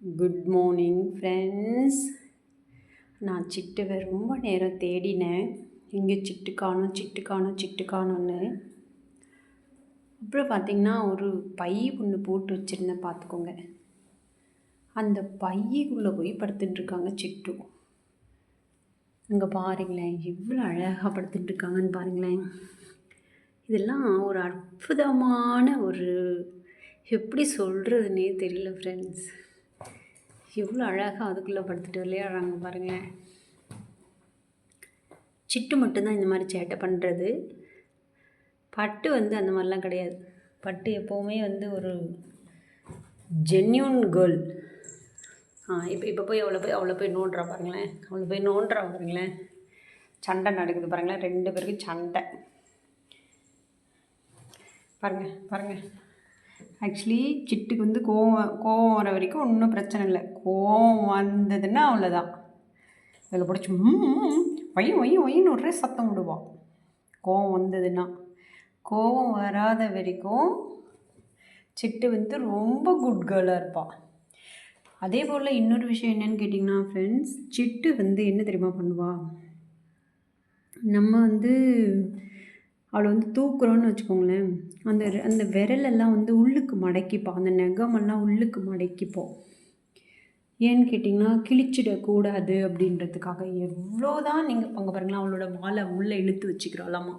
Good morning friends. நான் சிட்டுவை ரொம்ப நேரம் தேடினேன். இங்கே சிட்டு காணும் சிட்டு காணும்னு. அப்புறம் பார்த்திங்கன்னா ஒரு பை ஒன்று போட்டு வச்சுருந்தேன், பார்த்துக்கோங்க. அந்த பையுக்குள்ளே போய் படுத்துட்டுருக்காங்க சிட்டு. அங்கே பாருங்களேன், எவ்வளோ அழகாக படுத்துட்டுருக்காங்கன்னு பாருங்களேன். இதெல்லாம் ஒரு அற்புதமான ஒரு எப்படி சொல்கிறதுனே தெரியல ஃப்ரெண்ட்ஸ். எவ்வளோ அழகாக அதுக்குள்ளே படுத்துட்டு விளையாடுறாங்க பாருங்கள். சிட்டு மட்டும்தான் இந்த மாதிரி சேட்டை பண்ணுறது. பட்டு அந்த மாதிரிலாம் கிடையாது. பட்டு எப்போவுமே ஒரு ஜென்யூன் கேர்ள். இப்போ போய் அவளை போய் நோண்டுறா பாருங்களேன். சண்டை நடக்குது பாருங்களேன், 2 பேருக்கும் சண்டை. பாருங்கள். ஆக்சுவலி சிட்டுக்கு கோவம் வர வரைக்கும் ஒன்றும் பிரச்சனை இல்லை. கோவம் வந்ததுன்னா அவ்வளோதான். இதில் பிடிச்சி ஒயின்னு ஒரே சத்தம் விடுவான். கோவம் வந்ததுன்னா. கோவம் வராத வரைக்கும் சிட்டு ரொம்ப குட் கேர்ளாக இருப்பாள். அதே போல் இன்னொரு விஷயம் என்னென்னு கேட்டிங்கன்னா ஃப்ரெண்ட்ஸ், சிட்டு என்ன தெரியுமா பண்ணுவாள், நம்ம அவளை தூக்குறோன்னு வச்சுக்கோங்களேன், அந்த விரலெல்லாம் உள்ளுக்கு மடக்கிப்போம், அந்த நெகமெல்லாம் உள்ளுக்கு மடக்கிப்போம். ஏன்னு கேட்டிங்கன்னா கிழிச்சிடக்கூடாது அப்படின்றதுக்காக. எவ்வளோதான் நீங்கள் அங்கே பாருங்களா, அவளோட வாழை உள்ளே இழுத்து வச்சுக்கிறாளாம்மா.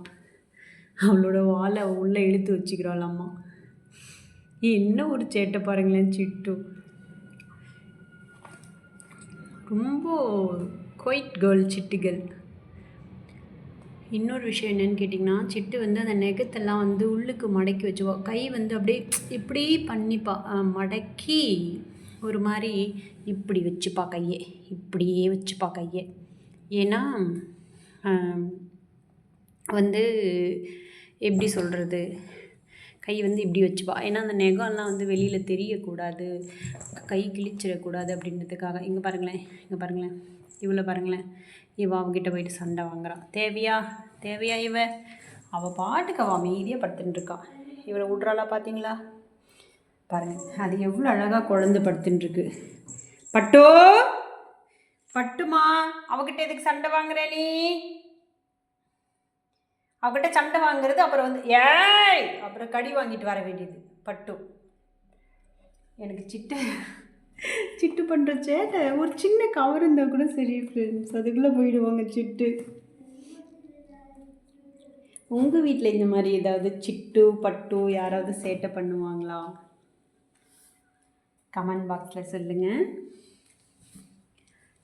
என்ன ஒரு சேட்டை பாருங்களேன் சிட்டு. ரொம்ப குவைட் கேர்ள் சிட்டு கேர்ள். இன்னொரு விஷயம் என்னென்னு கேட்டிங்கன்னா, சிட்டு அந்த நெகத்தெல்லாம் உள்ளுக்கு மடக்கி வச்சுப்பா. கை அப்படியே இப்படி பண்ணிப்பா, மடக்கி ஒரு மாதிரி இப்படி வச்சுப்பா கையை. இப்படியே வச்சுப்பா கையை. ஏன்னா எப்படி சொல்கிறது, கை இப்படி வச்சுப்பா. ஏன்னா அந்த நெகம்லாம் வெளியில் தெரியக்கூடாது, கை கிழிச்சிடக்கூடாது அப்படின்றதுக்காக. இங்கே பாருங்களேன், இவ்வளோ பாருங்களேன். அவகிட்ட போயிட்டு சண்டை வாங்குறான். தேவையா அவள் பாட்டுக்கு அவள் அமைதியாக படுத்துட்டுருக்கா. இவளை விட்றாளா பார்த்தீங்களா? பாருங்கள், அது எவ்வளோ அழகாக குழந்தை படுத்துட்டுருக்கு. பட்டுமா, அவகிட்ட எதுக்கு சண்டை வாங்குற நீ? அவகிட்ட சண்டை வாங்குறது அப்புறம் அப்புறம் கடி வாங்கிட்டு வர வேண்டியது. பட்டு எனக்கு சிட்டு பண்ணுற சேட்டை. ஒரு சின்ன கவர் இருந்தால் கூட சரி ஃப்ரெண்ட்ஸ், அதுக்குள்ளே போயிடுவாங்க சிட்டு. உங்கள் வீட்டில் இந்த மாதிரி ஏதாவது சிட்டு பட்டு யாராவது சேட்டை பண்ணுவாங்களா? கமெண்ட் பாக்ஸில் சொல்லுங்கள்.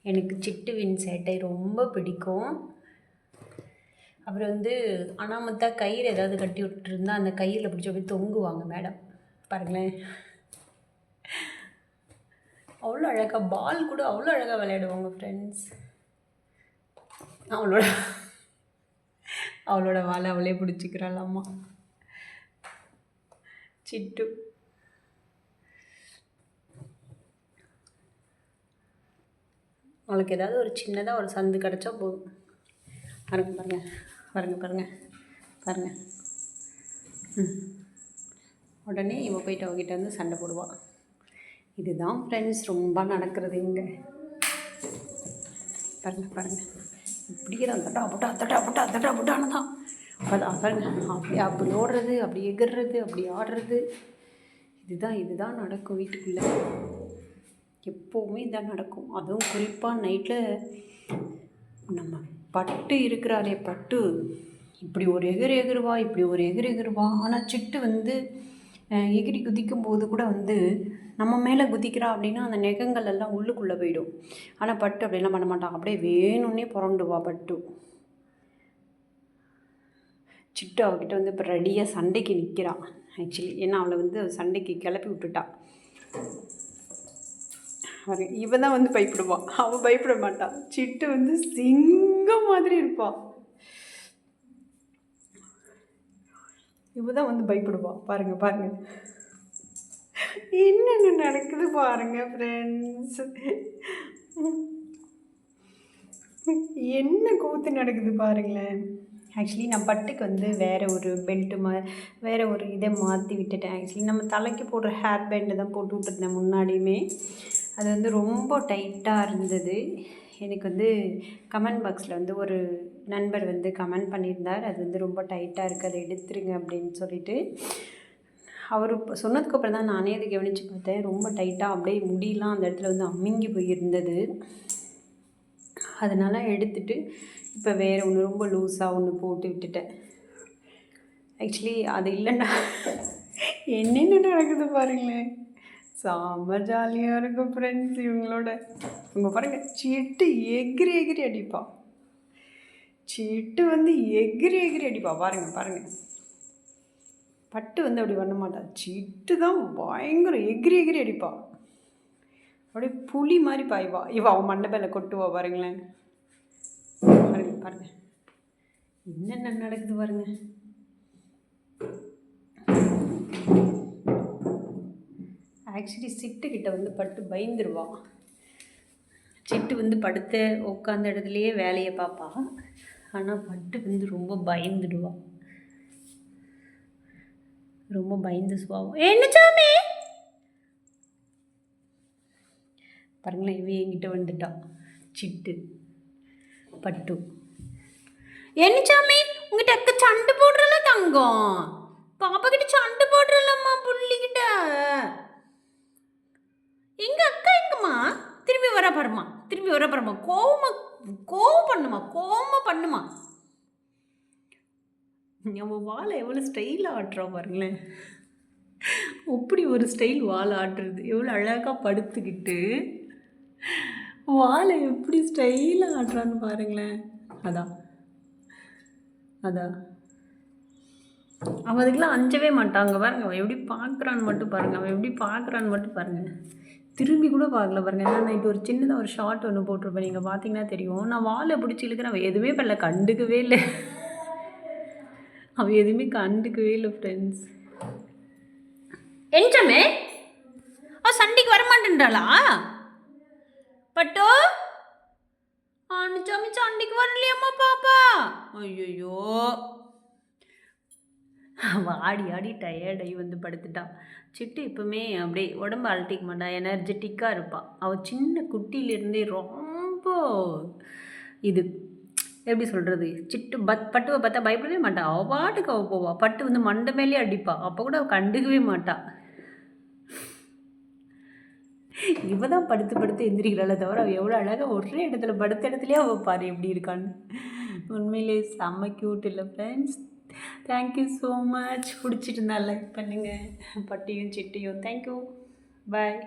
எனக்கு சிட்டுவின் சேட்டை ரொம்ப பிடிக்கும். அப்புறம் அனாமத்தா கயிறு ஏதாவது கட்டி விட்டுருந்தா அந்த கயிறில் பிடிச்சி அப்படியே தொங்குவாங்க மேடம். பாருங்களேன், அவ்வளோ அழகாக பால் கூட அவ்வளோ அழகாக விளையாடுவாங்க ஃப்ரெண்ட்ஸ். அவளோட வாழை அவளே பிடிச்சிக்கிறாளாம்மா சிட்டு. அவளுக்கு ஏதாவது ஒரு சின்னதாக ஒரு சந்து கிடச்சா போதும். பாருங்க. உடனே இவன் போயிட்டு அவகிட்ட சண்டை போடுவாள். இதுதான் ஃப்ரெண்ட்ஸ் ரொம்ப நடக்கிறது இங்கே. பாருங்க இப்படியே தான் தட்டான்னு தான். அப்படி ஓடுறது, அப்படி எகிறது, அப்படி ஆடுறது. இதுதான் நடக்கும் வீட்டுக்குள்ளே. எப்போவுமே இதான் நடக்கும். அதுவும் குறிப்பாக நைட்டில் நம்ம பட்டு இருக்கிறாரே, பட்டு இப்படி ஒரு எகிருவா. ஆனால் சிட்டு எகிரி குதிக்கும் போது கூட நம்ம மேலே குதிக்கிறா அப்படின்னா அந்த நெகங்கள் எல்லாம் உள்ளுக்குள்ளே போயிடும். ஆனால் பட்டு அப்படிலாம் பண்ண மாட்டான். அப்படியே வேணும்னே புரண்டுவா பட்டு. சிட்டு அவகிட்ட இப்போ ரெடியாக சண்டைக்கு நிற்கிறான் ஆக்சுவலி. ஏன்னா அவளை சண்டைக்கு கிளப்பி விட்டுட்டா. இவன் தான் பயப்படுவான், அவள் பயப்பட மாட்டான். சிட்டு சிங்கம் மாதிரி இருப்பாள். இவ தான் பயப்படுவாள். பாருங்க என்னென்ன நடக்குது பாருங்க ஃப்ரெண்ட்ஸ். என்ன கூத்து நடக்குது பாருங்களேன். ஆக்சுவலி நான் பட்டுக்கு வேறு ஒரு பெல்ட்டு வேறு ஒரு இதை மாற்றி விட்டுட்டேன். ஆக்சுவலி நம்ம தலைக்கு போடுற ஹேர் பேண்டு தான் போட்டு விட்டுருந்தேன் முன்னாடியுமே. அது வந்து ரொம்ப டைட்டாக இருந்தது. எனக்கு வந்து கமெண்ட் பாக்ஸில் வந்து ஒரு நண்பர் வந்து கமெண்ட் பண்ணியிருந்தார், அது வந்து ரொம்ப டைட்டாக இருக்குது, அதை எடுத்துருங்க அப்படின்னு சொல்லிட்டு. அவர் சொன்னதுக்கப்புறம் தான் நானே அதை கவனித்து பார்த்தேன். ரொம்ப டைட்டாக அப்படியே முடியெலாம் அந்த இடத்துல வந்து அமுங்கி போயிருந்தது. அதனால் எடுத்துட்டு இப்போ வேறு ஒன்று ரொம்ப லூஸாக ஒன்று போட்டு விட்டுட்டேன். ஆக்சுவலி அது இல்லைன்னா என்னென்ன நடக்குது பாருங்களேன். செம்ம ஜாலியாக இருக்கும் ஃப்ரெண்ட்ஸ் இவங்களோட. இவங்க பாருங்கள், சிட்டு எகிரி எகிரி அடிப்பா. சிட்டு வந்து எகிரி எகிரி அடிப்பா. பாருங்கள். பட்டு வந்து அப்படி பண்ண மாட்டா. சிட்டு தான் பயங்கர எகிரி எகிரி அடிப்பா. அப்படியே புலி மாதிரி பாய்வா. அவன் மண்டை மேலே கொட்டுவா. பாருங்களேன், பாருங்கள் என்னென்ன நடக்குது பாருங்கள். ஆக்சுவலி சிட்டுக்கிட்ட வந்து பட்டு பயந்துருவான். சிட்டு வந்து படுத்த உட்காந்த இடத்துலையே வேலையை பார்ப்பா. ஆனால் பட்டு வந்து ரொம்ப பயந்துடுவான். ரொம்ப பயந்து சுவாவும். என்ன சாமி பாருங்களேன், இவன் என்கிட்ட வந்துட்டான். சிட்டு பட்டு. என்ன சாமி உங்ககிட்ட அக்கா சண்டை போடுறல தங்கம்? பாப்பா கிட்ட சண்டை போடுறலம்மா புள்ளிக்கிட்ட. எங்க அக்கா எங்கம்மா? திரும்பி வர பாருமா. கோவமா பண்ணுமா. அவன் வாழை எவ்வளோ ஸ்டைலாக ஆட்டுறான் பாருங்களேன். அப்படி ஒரு ஸ்டைல் வாழை ஆட்டுறது, எவ்வளோ அழகாக படுத்துக்கிட்டு வாழை எப்படி ஸ்டைலாக ஆட்டுறான்னு பாருங்களேன். அதான் அவன் அதுக்கெல்லாம் அஞ்சவே மாட்டாங்க. பாருங்க அவன் எப்படி பார்க்குறான்னு மட்டும் பாருங்கள். திரும்பி கூட பார்க்கல பாருங்கள். ஏன்னா நைட்டு ஒரு சின்னதாக ஒரு ஷார்ட் ஒன்று போட்டிருப்பேன், நீங்கள் பார்த்தீங்கன்னா தெரியும். நான் வாழை பிடிச்சி இழுக்கிறேன், அவன் எதுவுமே பண்ணல, கண்டுக்கவே இல்லை ஃப்ரெண்ட்ஸ். என்ஜமே சண்டைக்கு வரமாட்டேன்றாளா பட்டோ? ஆனுச்சாமி சண்டைக்கு வரலையம்மா பாப்பா. ஐயோ, ஆடி டயர்டாகி வந்து படுத்துட்டான். சிட்டு எப்பவுமே அப்படியே உடம்பு அழட்டிக்க மாட்டான், எனர்ஜெட்டிக்காக இருப்பாள். அவள் சின்ன குட்டியிலேருந்தே ரொம்ப இது எப்படி சொல்கிறது, பட்டுவை பார்த்தா பயப்படவே மாட்டாள். அவள் பாட்டுக்கு அவள் போவாள். பட்டு வந்து மண்டை மேலே அடிப்பாள், அப்போ கூட அவள் கண்டுக்கவே மாட்டாள். இவ தான் படுத்து எந்திரிக்கிறாளே தவிர அவள் எவ்வளோ அழகாக ஒரே இடத்துல படுத்த இடத்துலையே அவள் பாரு எப்படி இருக்கான்னு. உண்மையிலே செம்ம க்யூட் இல்லை ஃப்ரெண்ட்ஸ்? Thank you so much. பிடிச்சிட்டு இருந்தால் லைக் பண்ணுங்கள். பட்டியும் சிட்டியும் தேங்க்யூ. பாய்.